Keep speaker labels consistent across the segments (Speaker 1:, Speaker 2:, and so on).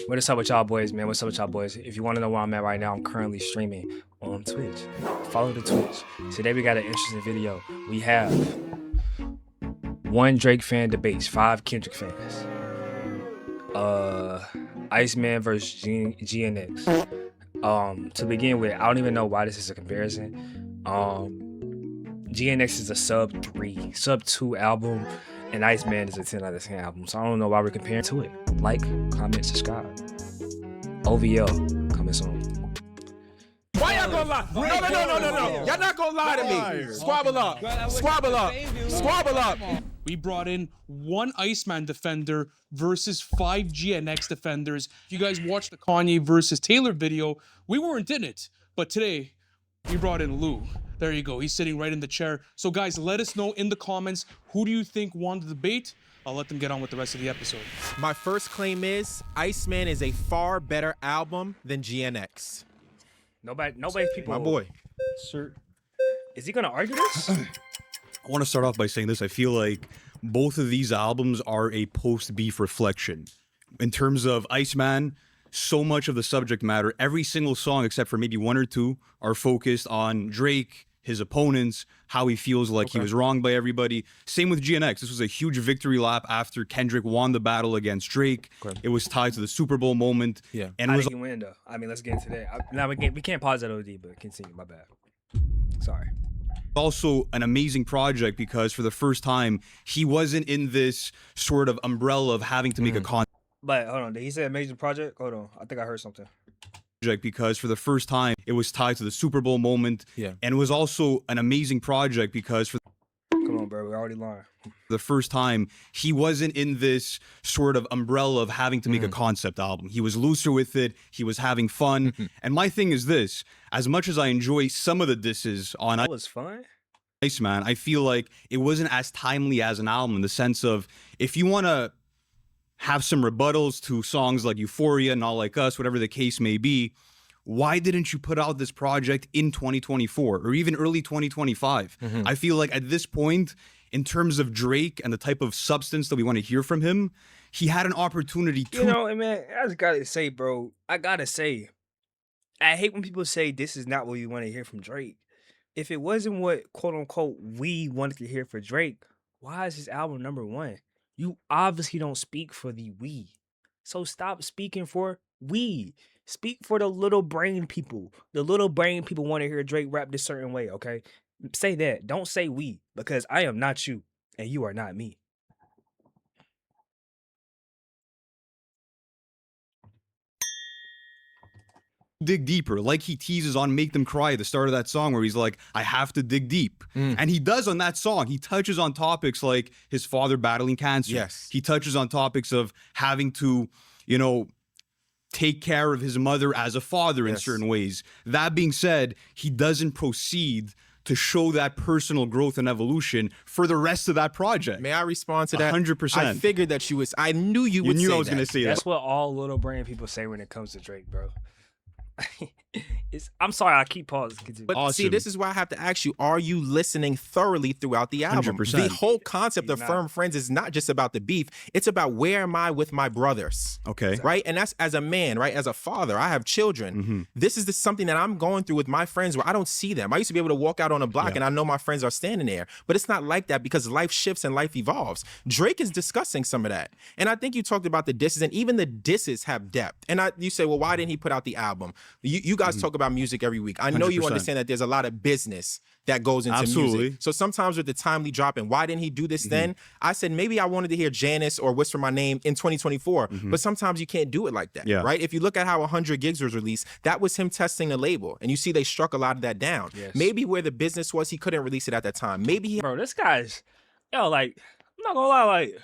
Speaker 1: What is up with y'all boys, man? What's up with y'all boys? If you want to know where I'm at right now, I'm currently streaming on Twitch. Follow the Twitch. Today we got an interesting video. We have 1 Drake fan debates 5 Kendrick fans. Iceman versus GNX. To begin with, I don't even know why this is a comparison. GNX is a sub 3, sub 2 album, and Iceman is a 10 out of 10 album. So I don't know why we're comparing to it. Like, comment, subscribe. OVL coming soon.
Speaker 2: Why y'all gonna lie? No. Y'all not gonna lie to me. Squabble up. Squabble up. Squabble up.
Speaker 3: We brought in 1 Iceman defender versus 5 GNX defenders. If you guys watched the Kanye versus Taylor video, we weren't in it. But today, we brought in Lou. There you go. He's sitting right in the chair. So guys, let us know in the comments, who do you think won the debate? I'll let them get on with the rest of the episode.
Speaker 2: My first claim is Iceman is a far better album than GNX.
Speaker 1: Nobody's people.
Speaker 2: My boy.
Speaker 4: Sir,
Speaker 1: Is he gonna argue this?
Speaker 4: I want to start off by saying this. I feel like both of these albums are a post-beef reflection. In terms of Iceman, so much of the subject matter, every single song except for maybe 1 or 2 are focused on Drake, his opponents, how he feels like he was wronged by everybody. Same with GNX. This was a huge victory lap after Kendrick won the battle against Drake. It was tied to the Super Bowl moment.
Speaker 2: Yeah.
Speaker 4: And
Speaker 1: How
Speaker 4: it was
Speaker 1: did he win though? I mean, let's get into that. Now we can't pause that OD, but continue. My bad. Sorry.
Speaker 4: also an amazing project because for the first time, he wasn't in this sort of umbrella of having to make a contract.
Speaker 1: But hold on, did he say amazing project? Hold on, I think I heard something.
Speaker 4: Because for the first time, it was tied to the Super Bowl moment.
Speaker 2: Yeah.
Speaker 4: And it was also an amazing project because for
Speaker 1: Come on, bro, we're already lying.
Speaker 4: the first time, he wasn't in this sort of umbrella of having to make a concept album. He was looser with it. He was having fun. And my thing is this, as much as I enjoy some of the disses on
Speaker 1: That was fun.
Speaker 4: Iceman, I feel like it wasn't as timely as an album in the sense of if you want to have some rebuttals to songs like Euphoria, Not Like Us, whatever the case may be, why didn't you put out this project in 2024 or even early 2025? I feel like at this point, in terms of Drake and the type of substance that we want to hear from him, he had an opportunity to...
Speaker 1: You know, man, I just gotta say, bro, I hate when people say this is not what you want to hear from Drake. If it wasn't what, quote unquote, we wanted to hear for Drake, why is his album #1? You obviously don't speak for the we. So stop speaking for we. Speak for the little brain people. The little brain people want to hear Drake rap this certain way, okay? Say that. Don't say we, because I am not you, and you are not me.
Speaker 4: dig deeper, like he teases on Make Them Cry at the start of that song where he's like, I have to dig deep. And he does on that song. He touches on topics like his father battling cancer.
Speaker 2: Yes.
Speaker 4: He touches on topics of having to, you know, take care of his mother as a father in certain ways. That being said, he doesn't proceed to show that personal growth and evolution for the rest of that project.
Speaker 2: May I respond to that?
Speaker 4: 100%.
Speaker 2: I figured that I knew you would
Speaker 4: knew
Speaker 2: say
Speaker 4: I was
Speaker 2: that.
Speaker 4: going to say
Speaker 1: That's
Speaker 4: that.
Speaker 1: what all little brain people say when it comes to Drake, bro. I'm sorry, I keep pausing. Continue.
Speaker 2: But see,
Speaker 4: Awesome.
Speaker 2: this is why I have to ask you, are you listening thoroughly throughout the album?
Speaker 4: 100%.
Speaker 2: The whole concept
Speaker 1: He's
Speaker 2: of
Speaker 1: not.
Speaker 2: Firm Friends is not just about the beef. It's about where am I with my brothers?
Speaker 4: Okay.
Speaker 2: Right? And that's as a man, right? As a father, I have children. This is something that I'm going through with my friends where I don't see them. I used to be able to walk out on a block and I know my friends are standing there. But it's not like that because life shifts and life evolves. Drake is discussing some of that. And I think you talked about the disses, and even the disses have depth. And you say, well, why didn't he put out the album? You guys talk about music every week. I know you
Speaker 4: 100%.
Speaker 2: understand that there's a lot of business that goes into music. So sometimes with the timely dropping, why didn't he do this then? I said, maybe I wanted to hear Janice or Whisper My Name in 2024, but sometimes you can't do it like that, right? If you look at how 100 Gigs was released, that was him testing the label. And you see they struck a lot of that down. Maybe where the business was, he couldn't release it at that time. Maybe he...
Speaker 1: Bro, this guy's, yo, like, I'm not gonna lie, like,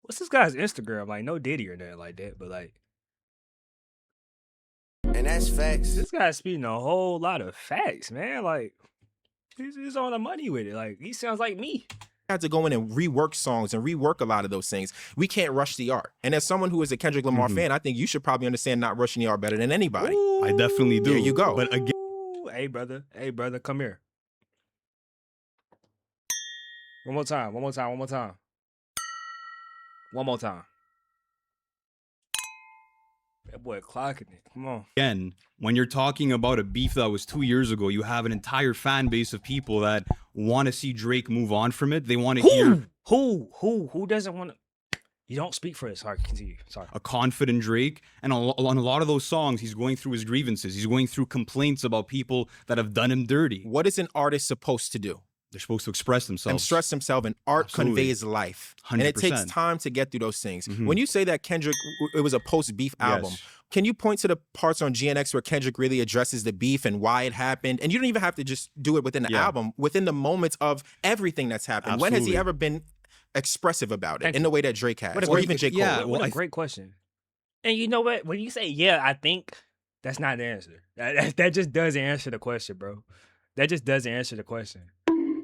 Speaker 1: what's this guy's Instagram? Like, no Diddy or nothing like that, but like,
Speaker 5: And that's facts.
Speaker 1: this guy's speaking a whole lot of facts, man. Like, he's on the money with it. Like, he sounds like me.
Speaker 2: had to go in and rework songs and rework a lot of those things. We can't rush the art. And as someone who is a Kendrick Lamar fan, I think you should probably understand not rushing the art better than anybody.
Speaker 1: Ooh,
Speaker 4: I definitely do.
Speaker 2: There you go.
Speaker 4: But again,
Speaker 1: hey, brother, come here. One more time. One more time. That boy clocking it. Come on.
Speaker 4: Again, when you're talking about a beef that was 2 years ago, you have an entire fan base of people that want to see Drake move on from it. They want to hear
Speaker 1: Who doesn't want to? You don't speak for it. Sorry, continue. Sorry.
Speaker 4: a confident Drake. And on a lot of those songs, he's going through his grievances. He's going through complaints about people that have done him dirty.
Speaker 2: What is an artist supposed to do?
Speaker 4: They're supposed to express
Speaker 2: And
Speaker 4: themselves.
Speaker 2: stress himself, and art
Speaker 4: Absolutely.
Speaker 2: conveys life. And it takes
Speaker 4: 100%.
Speaker 2: time to get through those things.
Speaker 4: Mhm.
Speaker 2: When you say that Kendrick, it was a post-beef album,
Speaker 4: Yes.
Speaker 2: can you point to the parts on GNX where Kendrick really addresses the beef and why it happened? And you don't even have to just do it within the
Speaker 4: Yeah.
Speaker 2: album, within the moments of everything that's happened. When has he
Speaker 4: Absolutely.
Speaker 2: ever been expressive about it
Speaker 1: Thank
Speaker 2: in the way that Drake has?
Speaker 1: What a
Speaker 2: Or
Speaker 1: great-
Speaker 2: even J. Cole?
Speaker 4: yeah,
Speaker 1: What
Speaker 4: well,
Speaker 1: a
Speaker 4: I
Speaker 1: great question. And you know what? When you say yeah, I think that's not the answer. That just doesn't answer the question, bro. That just doesn't answer the question.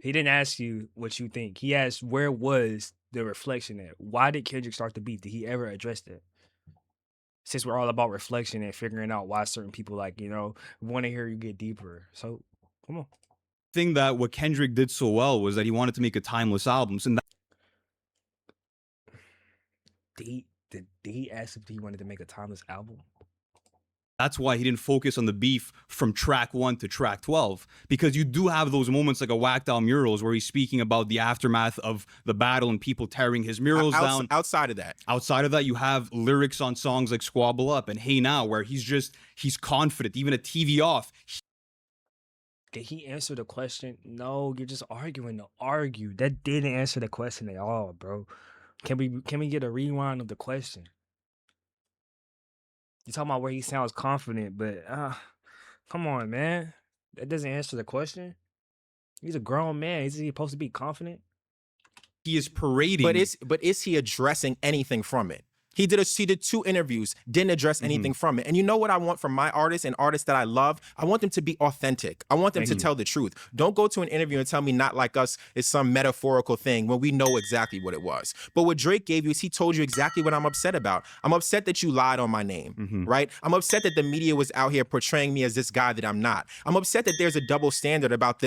Speaker 1: He didn't ask you what you think. He asked where was the reflection at? Why did Kendrick start the beef? Did he ever address that? Since we're all about reflection and figuring out why certain people want to hear you get deeper. So come on.
Speaker 4: thing that what Kendrick did so well was that he wanted to make a timeless album. And
Speaker 1: Did he ask if he wanted to make a timeless album?
Speaker 4: that's why he didn't focus on the beef from track 1 to track 12. Because you do have those moments like a Whacked Out Murals where he's speaking about the aftermath of the battle and people tearing his murals down.
Speaker 2: Outside of that.
Speaker 4: Outside of that, you have lyrics on songs like Squabble Up and Hey Now, where he's confident, even a TV off.
Speaker 1: Did he answer the question? No, you're just arguing to argue. That didn't answer the question at all, bro. Can we get a rewind of the question? You talking about where he sounds confident, but come on, man. That doesn't answer the question. He's a grown man. Is he supposed to be confident?
Speaker 4: He is parading.
Speaker 2: But is he addressing anything from it? He did 2 interviews, didn't address anything from it. And you know what I want from my artists and artists that I love? I want them to be authentic. I want them to tell the truth. Don't go to an interview and tell me Not Like Us is some metaphorical thing when we know exactly what it was. But what Drake gave you is he told you exactly what I'm upset about. I'm upset that you lied on my name, right? I'm upset that the media was out here portraying me as this guy that I'm not. I'm upset that there's a double standard about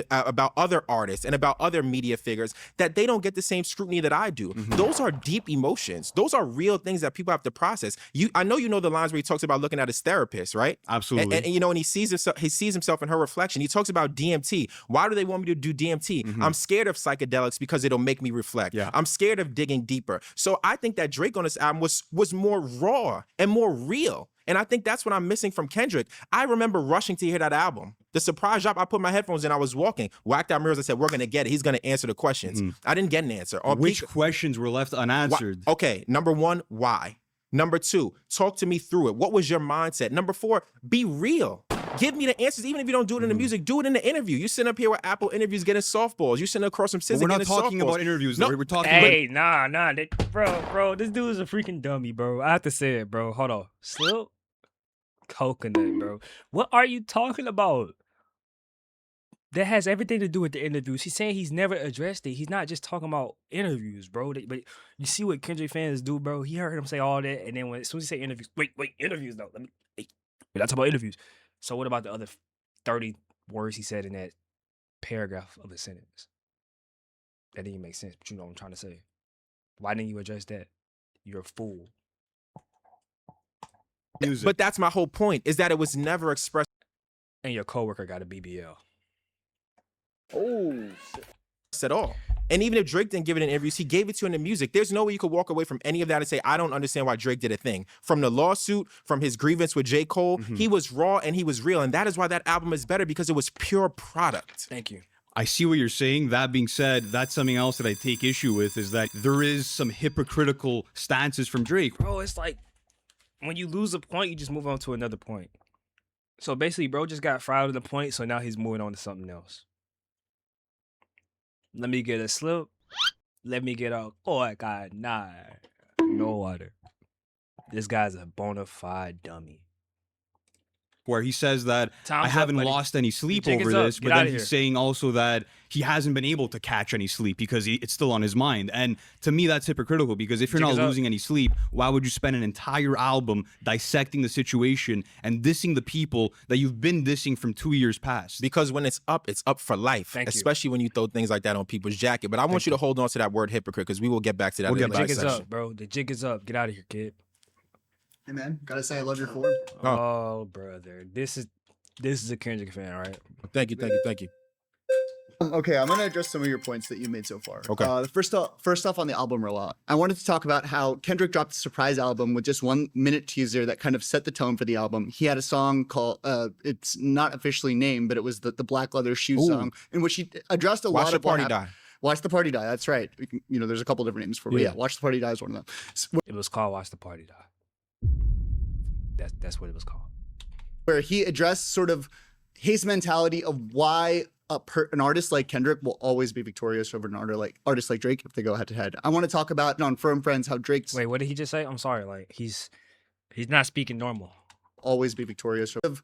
Speaker 2: other artists and about other media figures, that they don't get the same scrutiny that I do. Those are deep emotions. Those are real things that people have to process. I know you know the lines where he talks about looking at his therapist, right?
Speaker 4: Absolutely.
Speaker 2: And you know, and he sees himself in her reflection. He talks about DMT. Why do they want me to do DMT? I'm scared of psychedelics because it'll make me reflect.
Speaker 4: Yeah.
Speaker 2: I'm scared of digging deeper. So I think that Drake on this album was more raw and more real. And I think that's what I'm missing from Kendrick. I remember rushing to hear that album. The surprise drop, I put my headphones in, I was walking. Whacked Out Mirrors, I said, we're going to get it. He's going to answer the questions. I didn't get an answer.
Speaker 4: Which questions were left unanswered?
Speaker 2: Okay, number 1, why? Number 2, talk to me through it. What was your mindset? Number 4, be real. Give me the answers. Even if you don't do it in the music, do it in the interview. You sitting up here with Apple interviews getting softballs. You sitting across from
Speaker 4: But
Speaker 2: Scissor
Speaker 4: we're not
Speaker 2: getting
Speaker 4: talking
Speaker 2: softballs.
Speaker 4: about interviews.
Speaker 2: No.
Speaker 4: Though. We're talking
Speaker 1: Hey, nah, bro, this dude is a freaking dummy, bro. I have to say it, bro. Hold on. Slip coconut, bro. What are you talking about? That has everything to do with the interviews. He's saying he's never addressed it. He's not just talking about interviews, bro. But you see what Kendrick fans do, bro. He heard him say all that, and then as soon as he say interviews, wait, interviews though. We're not talking about interviews. So what about the other 30 words he said in that paragraph of a sentence? That didn't make sense, but you know what I'm trying to say. Why didn't you address that? You're a fool.
Speaker 4: music.
Speaker 2: But that's my whole point, is that it was never expressed
Speaker 1: And your coworker got a BBL.
Speaker 2: at all. And even if Drake didn't give it in interviews, he gave it to you in the music. There's no way you could walk away from any of that and say, I don't understand why Drake did a thing. From the lawsuit, from his grievance with J. Cole, he was raw and he was real. And that is why that album is better, because it was pure product.
Speaker 1: Thank you.
Speaker 4: I see what you're saying. That being said, that's something else that I take issue with, is that there is some hypocritical stances from Drake.
Speaker 1: Bro, it's like when you lose a point, you just move on to another point. So basically, bro just got fried with a point, so now he's moving on to something else. Let me get a slip. Let me get a no water. This guy's a bona fide dummy.
Speaker 4: Where he says that
Speaker 1: Time's
Speaker 4: I
Speaker 1: up,
Speaker 4: haven't
Speaker 1: buddy.
Speaker 4: lost any sleep
Speaker 1: Jig
Speaker 4: over
Speaker 1: is up.
Speaker 4: this,
Speaker 1: Get
Speaker 4: but then
Speaker 1: outta
Speaker 4: he's
Speaker 1: here.
Speaker 4: saying also that he hasn't been able to catch any sleep because it's still on his mind. And to me, that's hypocritical, because if you're
Speaker 1: Jig
Speaker 4: not
Speaker 1: is up.
Speaker 4: losing any sleep, why would you spend an entire album dissecting the situation and dissing the people that you've been dissing from 2 years past?
Speaker 2: Because when it's up for life.
Speaker 1: Thank you.
Speaker 2: Especially when you throw things like that on people's jacket. But I want you to hold on to that word hypocrite, because we will get back to that
Speaker 4: We'll
Speaker 2: in
Speaker 4: get
Speaker 2: the
Speaker 1: The
Speaker 2: next
Speaker 1: jig is
Speaker 2: section.
Speaker 1: up, bro. The jig is up. Get out of here, kid.
Speaker 5: Hey man, gotta say I love your form.
Speaker 1: Oh, brother, this is a Kendrick fan, right?
Speaker 2: Thank you.
Speaker 5: Okay, I'm gonna address some of your points that you made so far.
Speaker 2: Okay.
Speaker 5: First off on the album rollout, I wanted to talk about how Kendrick dropped a surprise album with just 1 minute teaser that kind of set the tone for the album. He had a song called, it's not officially named, but it was the Black Leather Shoe song, in which he addressed a lot
Speaker 2: Watch
Speaker 5: of
Speaker 2: the party die.
Speaker 5: Watch the Party Die. That's right. You know, there's a couple different names for it. But yeah, Watch the Party Die is one of them.
Speaker 1: It was called "Watch the Party Die." That's what it was called.
Speaker 5: Where he addressed sort of his mentality of why an artist like Kendrick will always be victorious over an artist like Drake if they go head to head. I want to talk about on Firm Friends how Drake's
Speaker 1: Wait, what did he just say? I'm sorry. Like he's not speaking normal.
Speaker 5: always be victorious over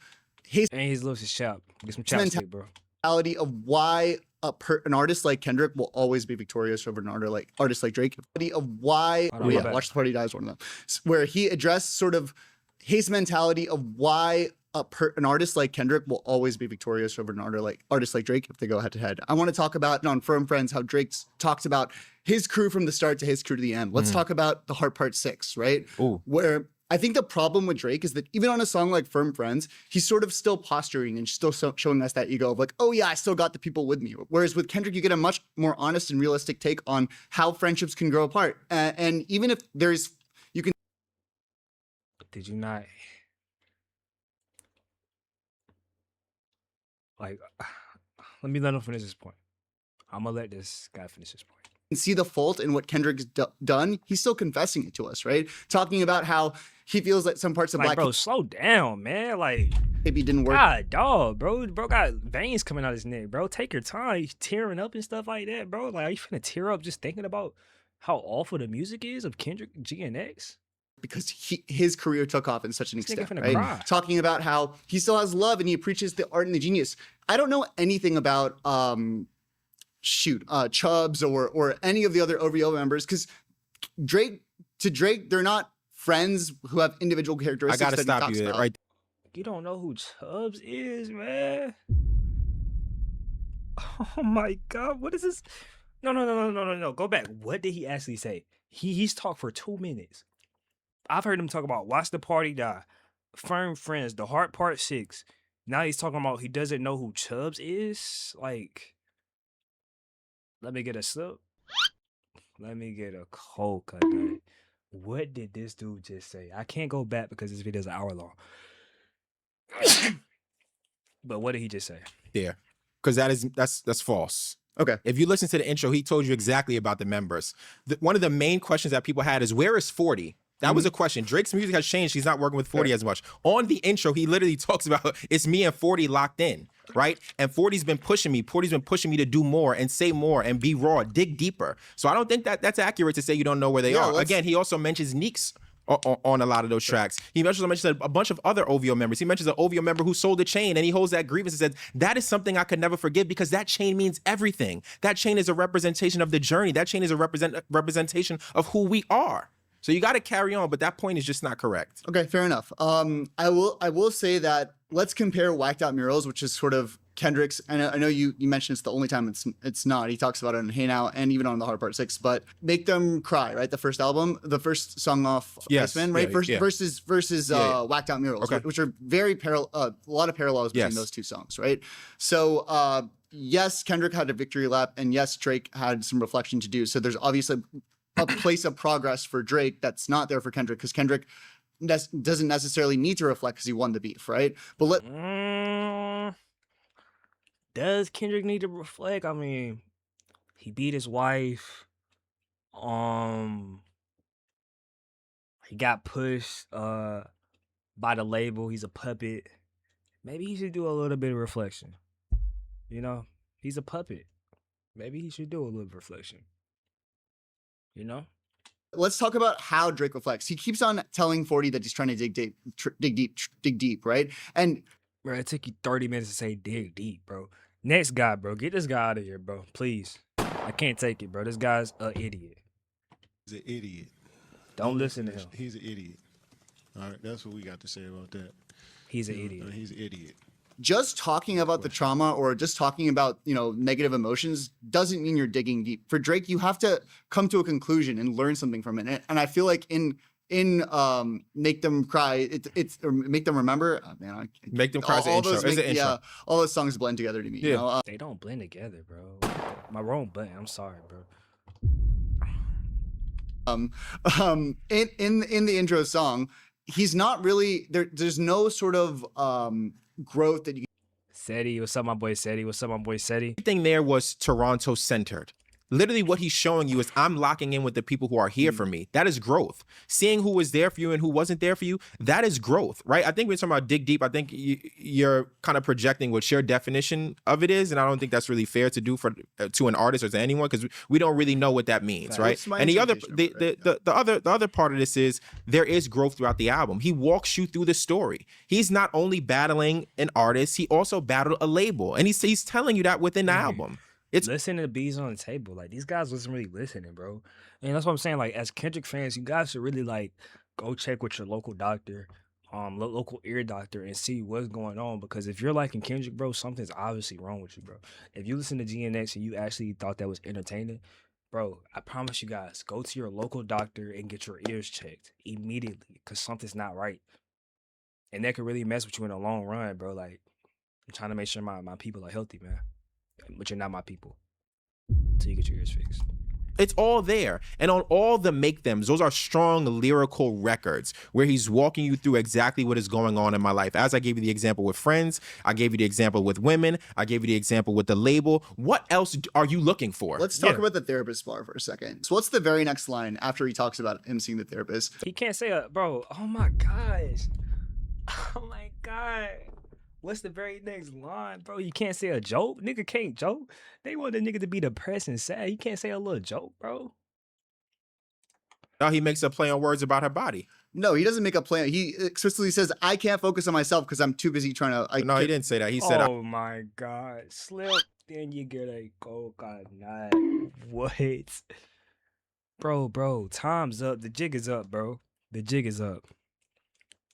Speaker 1: And he's losing his chap. Get some chapstick, bro.
Speaker 5: mentality of why an artist like Kendrick will always be victorious over an artist like Drake. Of why
Speaker 1: Hold on, my bad.
Speaker 5: Watch the Party Die is one of them. Where he addressed sort of his mentality of why an artist like Kendrick will always be victorious over an artist like Drake if they go head to head. I want to talk about on Firm Friends how Drake's talks about his crew from the start to his crew to the end. Let's talk about the Heart Part 6, right?
Speaker 2: Ooh.
Speaker 5: Where I think the problem with Drake is that even on a song like Firm Friends, he's sort of still posturing and still showing us that ego of like, oh yeah, I still got the people with me. Whereas with Kendrick, you get a much more honest and realistic take on how friendships can grow apart. And even if there's, you can.
Speaker 1: Did you not? Like, let him finish this point. I'm gonna let this guy finish this point.
Speaker 5: See the fault in what Kendrick's done, he's still confessing it to us, right? Talking about how he feels like some parts of
Speaker 1: Like,
Speaker 5: Black
Speaker 1: bro, slow down, man. Like,
Speaker 5: maybe didn't work.
Speaker 1: God, dog, bro. Bro got veins coming out his neck, bro. Take your time. He's tearing up and stuff like that, bro. Like, are you finna tear up just thinking about how awful the music is of Kendrick GNX?
Speaker 5: Because his career took off in such an
Speaker 1: This nigga
Speaker 5: extent,
Speaker 1: finna
Speaker 5: right?
Speaker 1: cry.
Speaker 5: Talking about how he still has love and he appreciates the art and the genius. I don't know anything about Chubbs or any of the other OVO members, because Drake, they're not friends who have individual
Speaker 2: I
Speaker 5: characteristics.
Speaker 2: gotta
Speaker 5: that he
Speaker 2: stop
Speaker 5: talks
Speaker 2: you there,
Speaker 5: about.
Speaker 2: right?
Speaker 1: You don't know who Chubbs is, man. Oh my God, what is this? No. Go back. What did he actually say? He's talked for 2 minutes. I've heard him talk about Watch the Party Die, Firm Friends, The Heart Part 6. Now he's talking about he doesn't know who Chubbs is. Like, let me get a sip. Let me get a cold cut. Guy. What did this dude just say? I can't go back because this video is an hour long. But what did he just say?
Speaker 2: Yeah, because that's false.
Speaker 5: Okay.
Speaker 2: If you listen to the intro, he told you exactly about the members. One of the main questions that people had is, where is 40? That was a question. Drake's music has changed. He's not working with 40 as much. On the intro, he literally talks about it's me and 40 locked in, right? And 40's been pushing me. 40's been pushing me to do more and say more and be raw, dig deeper. So I don't think that's accurate to say you don't know where they are. Again, he also mentions Neeks on a lot of those tracks. He mentions a bunch of other OVO members. He mentions an OVO member who sold a chain, and he holds that grievance and says, that is something I could never forgive because that chain means everything. That chain is a representation of the journey. That chain is a representation of who we are. So you got to carry on, but that point is just not correct.
Speaker 5: Okay, fair enough. I will say that let's compare Whacked Out Murals, which is sort of Kendrick's. I know you mentioned it's the only time it's not. He talks about it in Hey Now and even on the Hard Part 6. But Make Them Cry, right? The first album, the first song off Iceman, right? Versus Whacked Out Murals, which are very a lot of parallels between those two songs, right? So yes, Kendrick had a victory lap, and yes, Drake had some reflection to do. So there's obviously a place of progress for Drake that's not there for Kendrick, because Kendrick doesn't necessarily need to reflect because he won the beef, right? But
Speaker 1: does Kendrick need to reflect? I mean, he beat his wife. He got pushed by the label. He's a puppet. Maybe he should do a little bit of reflection. You know, he's a puppet. Maybe he should do a little reflection. You know?
Speaker 5: Let's talk about how Drake reflects. He keeps on telling 40 that he's trying to dig deep, right? And
Speaker 1: bro, it took you 30 minutes to say dig deep, bro. Next guy, bro. Get this guy out of here, bro. Please. I can't take it, bro. This guy's an idiot.
Speaker 6: He's an idiot.
Speaker 1: Don't listen to him.
Speaker 6: He's an idiot. All right, that's what we got to say about that.
Speaker 1: He's an idiot.
Speaker 6: He's an idiot.
Speaker 5: Just talking about the trauma or just talking about, negative emotions doesn't mean you're digging deep. For Drake, you have to come to a conclusion and learn something from it. And I feel like in Make Them Cry, or Make Them Remember. Oh, man,
Speaker 2: Make Them Cry is the intro. It's the intro.
Speaker 5: Yeah, all those songs blend together to me.
Speaker 2: Yeah.
Speaker 5: You know?
Speaker 1: They don't blend together, bro. My wrong button. I'm sorry, bro.
Speaker 5: In the intro song, he's not really there. There's no sort of growth that you.
Speaker 1: Seti, what's up, my boy Seti? What's up, my boy Seti?
Speaker 2: Everything there was Toronto centered. Literally what he's showing you is I'm locking in with the people who are here for me. That is growth. Seeing who was there for you and who wasn't there for you, that is growth, right? I think we're talking about dig deep. I think you're kind of projecting what your definition of it is, and I don't think that's really fair to do for to an artist or to anyone, because we don't really know what that means, right? And the other part of this is there is growth throughout the album. He walks you through the story. He's not only battling an artist, he also battled a label, and he's telling you that within the album. It's
Speaker 1: listening to Bees on the Table. Like, these guys wasn't really listening, bro. And that's what I'm saying. Like, as Kendrick fans, you guys should really, like, go check with your local doctor, local ear doctor, and see what's going on. Because if you're liking Kendrick, bro, something's obviously wrong with you, bro. If you listen to GNX and you actually thought that was entertaining, bro, I promise you guys, go to your local doctor and get your ears checked immediately, because something's not right. And that could really mess with you in the long run, bro. Like, I'm trying to make sure my people are healthy, man. But you're not my people until you get your ears fixed.
Speaker 2: It's all there. And on all the Make Thems, those are strong lyrical records where he's walking you through exactly what is going on in my life. As I gave you the example with friends, I gave you the example with women, I gave you the example with the label. What else are you looking for?
Speaker 5: Let's talk about the therapist bar for a second. So what's the very next line after he talks about him seeing the therapist?
Speaker 1: He can't say bro, oh my gosh. Oh my God. What's the very next line, bro? You can't say a joke? Nigga can't joke. They want the nigga to be depressed and sad. You can't say a little joke, bro.
Speaker 2: Now he makes a play on words about her body.
Speaker 5: No, he doesn't make a plan. He explicitly says, I can't focus on myself because I'm too busy trying to...
Speaker 2: No, he didn't say that. He said...
Speaker 1: Oh my God. Slip, then you get a coconut. What? Bro, time's up. The jig is up, bro. The jig is up.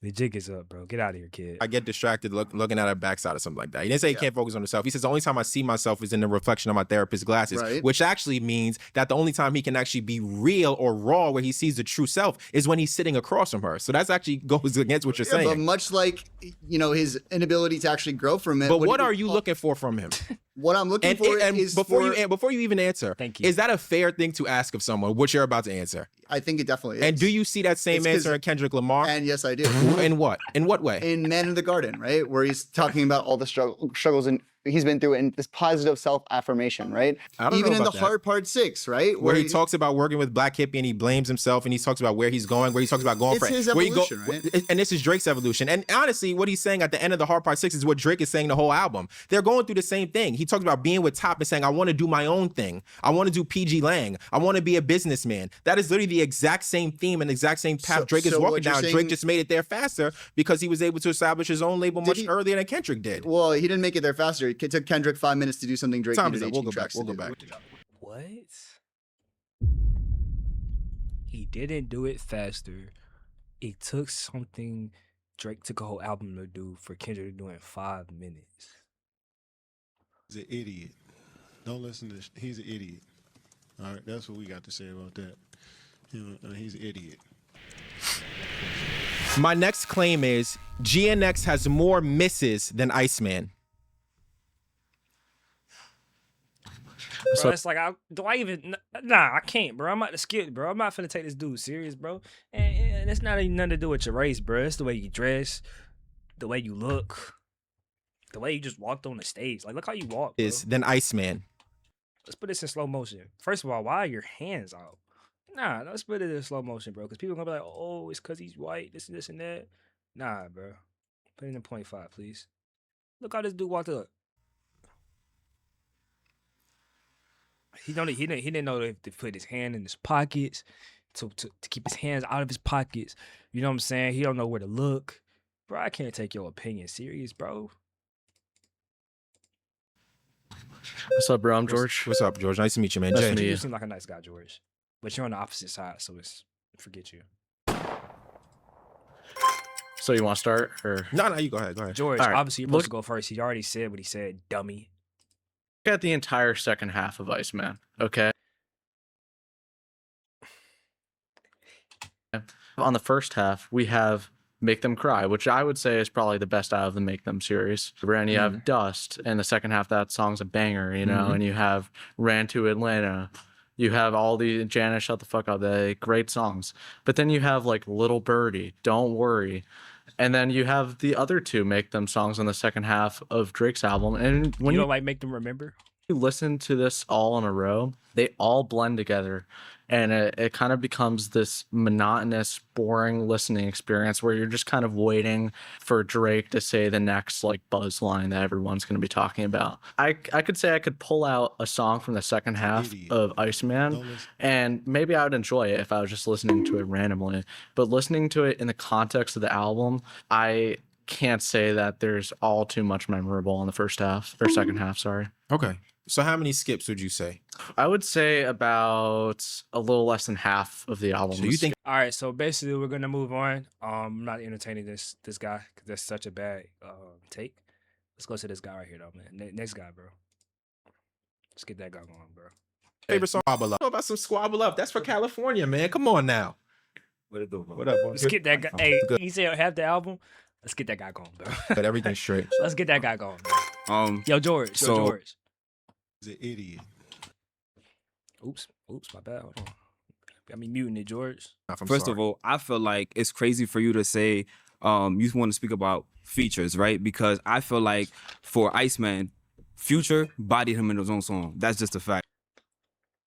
Speaker 1: The jig is up, bro. Get out of here, kid.
Speaker 2: I get distracted looking at her backside or something like that. He didn't say he can't focus on himself. He says the only time I see myself is in the reflection of my therapist's glasses, which actually means that the only time he can actually be real or raw where he sees the true self is when he's sitting across from her. So that's actually goes against what you're saying.
Speaker 5: But much like, you know, his inability to actually grow from it.
Speaker 2: But what are you looking for from him?
Speaker 5: What I'm looking for is
Speaker 2: before you even answer,
Speaker 1: thank you.
Speaker 2: Is that a fair thing to ask of someone, what you're about to answer?
Speaker 5: I think it definitely is.
Speaker 2: And do you see that same answer in Kendrick Lamar?
Speaker 5: And yes, I do.
Speaker 2: In what? In what way?
Speaker 5: In Man in the Garden, right? Where he's talking about all the struggles and he's been through and this positive self-affirmation, right? Even in the Hard Part 6, right?
Speaker 2: Where he talks about working with Black Hippie and he blames himself and he talks about where he's going, where he talks about going
Speaker 5: for his evolution, right?
Speaker 2: And this is Drake's evolution. And honestly, what he's saying at the end of the Hard Part 6 is what Drake is saying the whole album. They're going through the same thing. He talks about being with Top and saying, I want to do my own thing. I want to do PG Lang. I want to be a businessman. That is literally the exact same theme and the exact same path Drake is walking down. Drake just made it there faster because he was able to establish his own label much earlier than Kendrick did.
Speaker 5: Well, he didn't make it there faster. It took Kendrick 5 minutes to do something Drake needed 18 tracks to do.
Speaker 1: What? He didn't do it faster. It took something Drake took a whole album to do for Kendrick to do in 5 minutes.
Speaker 6: He's an idiot. Don't listen to this. He's an idiot. All right, that's what we got to say about that. He's an idiot.
Speaker 2: My next claim is GNX has more misses than Iceman.
Speaker 1: Bro, it's like, I can't, bro. I'm about to skip, bro. I'm not finna take this dude serious, bro. And it's not even nothing to do with your race, bro. It's the way you dress, the way you look, the way you just walked on the stage. Like, look how you walk, bro.
Speaker 2: Than Iceman.
Speaker 1: Let's put this in slow motion. First of all, why are your hands out? Nah, let's put it in slow motion, bro. Because people are going to be like, oh, it's because he's white, this and this and that. Nah, bro. Put it in 0.5, please. Look how this dude walked up. He didn't know to put his hand in his pockets, to keep his hands out of his pockets. You know what I'm saying? He don't know where to look. Bro, I can't take your opinion serious, bro.
Speaker 7: What's up, bro? I'm George.
Speaker 2: What's up, George? Nice to meet you, man.
Speaker 7: Nice
Speaker 2: Jay.
Speaker 7: to meet you.
Speaker 1: You seem like a nice guy, George. But you're on the opposite side, so it's forget you.
Speaker 7: So you want to start? Or
Speaker 2: No, you go ahead.
Speaker 1: George,
Speaker 7: All right.
Speaker 1: obviously you're supposed to go first. He already said what he said, dummy.
Speaker 7: look at the entire second half of Iceman, okay? On the first half, we have Make Them Cry, which I would say is probably the best out of the Make Them series. And you have Dust, and the second half, that song's a banger, you know, and you have Ran to Atlanta. You have all the Janet, Shut the Fuck Up, they great songs. But then you have like Little Birdie, Don't Worry. And then you have the other two Make Them songs on the second half of Drake's album. And when
Speaker 1: You don't like Make Them Remember?
Speaker 7: you listen to this all in a row, they all blend together. And it kind of becomes this monotonous, boring listening experience where you're just kind of waiting for Drake to say the next like buzz line that everyone's going to be talking about. I could say I could pull out a song from the second half of Iceman, and maybe I would enjoy it if I was just listening to it randomly. But listening to it in the context of the album, I can't say that there's all too much memorable in the first half or second half. Sorry.
Speaker 2: Okay. So how many skips would you say?
Speaker 7: I would say about a little less than half of the album.
Speaker 2: So you think
Speaker 1: All right, so basically we're gonna move on. I'm not entertaining this guy because that's such a bad take. Let's go to this guy right here though, man. Next guy, bro. Let's get that guy going, bro.
Speaker 2: favorite song? Squabble Up. Know about some Squabble Up? That's for California, man. Come on now. What up, boy?
Speaker 1: Let's get that guy. Hey, he said half the album. Let's get that guy going, bro.
Speaker 2: But everything's straight.
Speaker 1: Let's get that guy going, bro. Yo, George. Yo,
Speaker 6: So-
Speaker 1: George.
Speaker 6: He's an idiot.
Speaker 1: Oops, my bad. Hold on. Got me muting it, George.
Speaker 8: First of all, I feel like it's crazy for you to say you want to speak about features, right? Because I feel like for Iceman, Future bodied him in his own song. That's just a fact.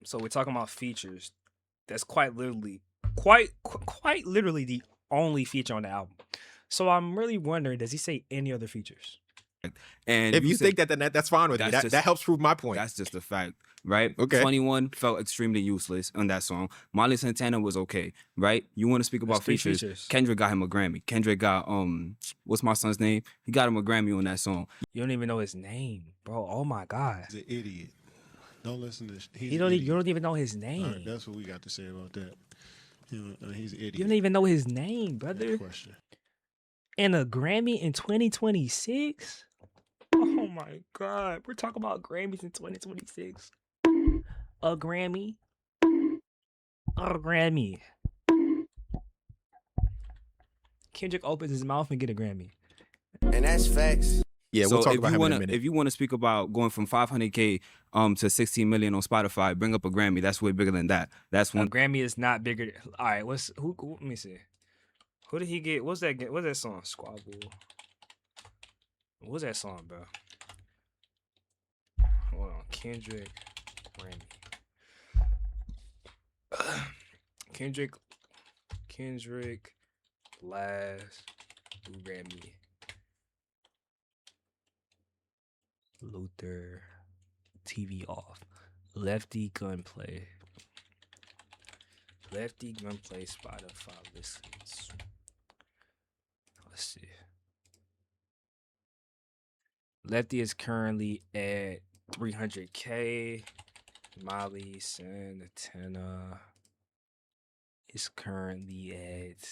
Speaker 1: So we're talking about features. That's quite literally the only feature on the album. So I'm really wondering, does he say any other features?
Speaker 8: And
Speaker 2: if you
Speaker 8: said-
Speaker 2: think that, then that's fine with me. That helps prove my point.
Speaker 8: That's just a fact, right?
Speaker 2: Okay.
Speaker 8: 21 felt extremely useless on that song. Molly Santana was okay, right? You want to speak about
Speaker 1: three
Speaker 8: features.
Speaker 1: features.
Speaker 8: Kendrick got him a Grammy. Kendrick got what's my son's name? He got him a Grammy on that song.
Speaker 1: You don't even know his name, bro. Oh my God.
Speaker 6: He's an idiot. Don't listen to this. He's
Speaker 1: You
Speaker 6: an idiot.
Speaker 1: don't even know his
Speaker 6: All
Speaker 1: name.
Speaker 6: right, that's what we got to say about that. He's an idiot.
Speaker 1: You don't even know his name,
Speaker 6: Next
Speaker 1: brother.
Speaker 6: question.
Speaker 1: And a Grammy in 2026? Oh my God. We're talking about Grammys in 2026. A Grammy. A Grammy. Kendrick opens his mouth and get a Grammy.
Speaker 9: And that's facts.
Speaker 2: Yeah, we'll talk about him in a minute.
Speaker 8: If you want to speak about going from 500K to 16 million on Spotify, bring up a Grammy. That's way bigger than that. That's
Speaker 1: A
Speaker 8: one.
Speaker 1: Grammy is not bigger. All right, who let me see. Who did he get? What's that song? Squabble. What's that song, bro? Hold on. Kendrick Grammy. Kendrick last Grammy. Luther TV off. Lefty Gunplay. Lefty Gunplay Spotify listens. Let's see. Lefty is currently at 300K. Molly Santana is currently at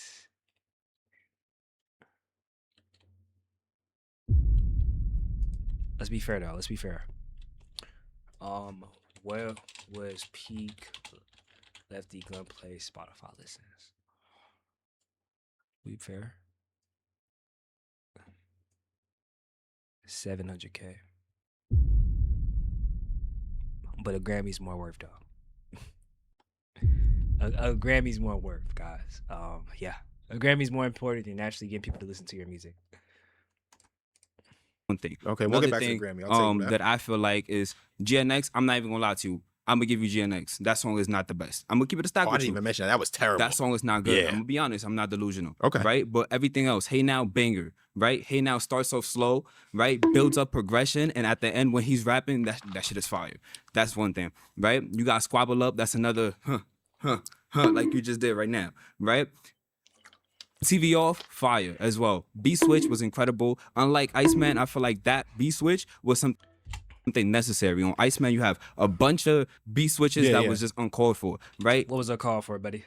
Speaker 1: Let's be fair though. Let's be fair. Where was peak Lefty Gunplay Spotify listens? We fair? 700K. But a Grammy's more worth though. a Grammy's more worth, guys. Yeah. A Grammy's more important than actually getting people to listen to your music.
Speaker 8: One thing.
Speaker 2: Okay, we'll
Speaker 8: Another
Speaker 2: get back to the
Speaker 8: thing,
Speaker 2: Grammy. I'll take
Speaker 8: that I feel like is GNX. I'm not even gonna lie to you. I'm gonna give you GNX. That song is not the best. I'm gonna keep it a stack
Speaker 2: Oh, I
Speaker 8: with
Speaker 2: didn't
Speaker 8: you.
Speaker 2: even mention that. That was terrible.
Speaker 8: That song is not good.
Speaker 2: Yeah.
Speaker 8: I'm gonna be honest. I'm not delusional.
Speaker 2: Okay.
Speaker 8: Right. But everything else, Hey Now, banger. Right. Hey Now starts off slow. Right. Builds up progression, and at the end when he's rapping, that shit is fire. That's one thing. Right. You got Squabble Up. That's another like you just did right now. Right. TV off, fire as well. B switch was incredible. Unlike Iceman, I feel like that B switch was something necessary. On Iceman, you have a bunch of B switches that was just uncalled for, right?
Speaker 1: What was the call for, buddy?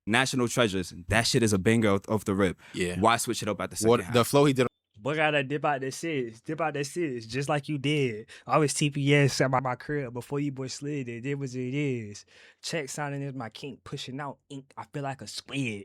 Speaker 8: National Treasures. That shit is a banger off the rip.
Speaker 2: Yeah.
Speaker 8: Why switch it up at the second half?
Speaker 2: The flow he did.
Speaker 1: Boy gotta dip out the sis, just like you did. I was TPS at my crib before you boy slid it. It was it is. Check signing is my kink pushing out ink. I feel like a squid.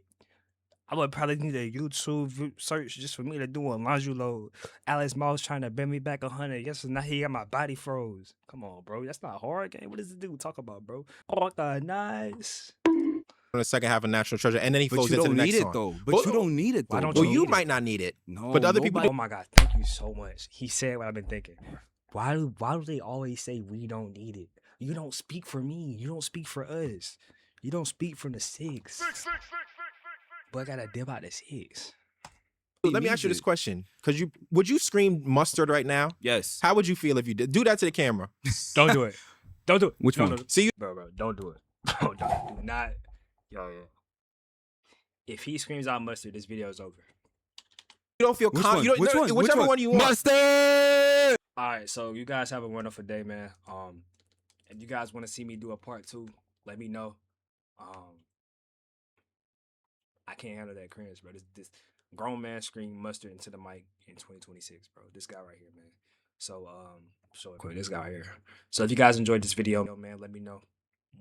Speaker 1: I would probably need a YouTube search just for me to do a laundry load. Alex Moss trying to bend me back 100. Yes, now he got my body froze. Come on, bro. That's not hard game. What does it do? Talk about, bro. Organize.
Speaker 2: On the second half of National Treasure, and then he
Speaker 8: But
Speaker 2: flows
Speaker 8: you
Speaker 2: into the
Speaker 8: don't
Speaker 2: next
Speaker 8: need it
Speaker 2: song.
Speaker 8: though. But you don't need it though.
Speaker 1: Why don't
Speaker 2: Well,
Speaker 1: you
Speaker 2: you
Speaker 1: need it?
Speaker 2: might not need it,
Speaker 8: No,
Speaker 2: but other people
Speaker 8: nobody-
Speaker 2: do.
Speaker 1: Oh my God, thank you so much. He said what I've been thinking. Why do they always say we don't need it? You don't speak for me. You don't speak for us. You don't speak from the six. But I gotta dip out the six.
Speaker 2: Let me ask you this question, because would you scream mustard right now?
Speaker 8: Yes.
Speaker 2: How would you feel if you did? Do that to the camera.
Speaker 1: Don't do it. Don't do it.
Speaker 8: Which
Speaker 1: No,
Speaker 8: one?
Speaker 1: no,
Speaker 2: See you.
Speaker 1: bro, don't do it. Bro, do not. Yo. If he screams out mustard, this video is over.
Speaker 2: You don't feel
Speaker 8: Which
Speaker 2: calm.
Speaker 8: one?
Speaker 2: You don't,
Speaker 8: Which
Speaker 2: no,
Speaker 8: one?
Speaker 2: whichever
Speaker 8: Which
Speaker 2: one you want.
Speaker 8: Mustard!
Speaker 1: All right, so you guys have a wonderful day, man. If you guys want to see me do a part 2, let me know. I can't handle that cringe, bro. This grown man scream mustard into the mic in 2026, bro. This guy right here, man. So this guy right here. So if you guys enjoyed this video, man, let me know.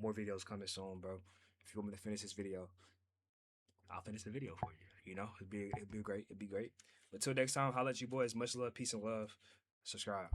Speaker 1: More videos coming soon, bro. If you want me to finish this video, I'll finish the video for you. You know, it'd be great. It'd be great. But till next time, holla at you boys. Much love, peace, and love. Subscribe.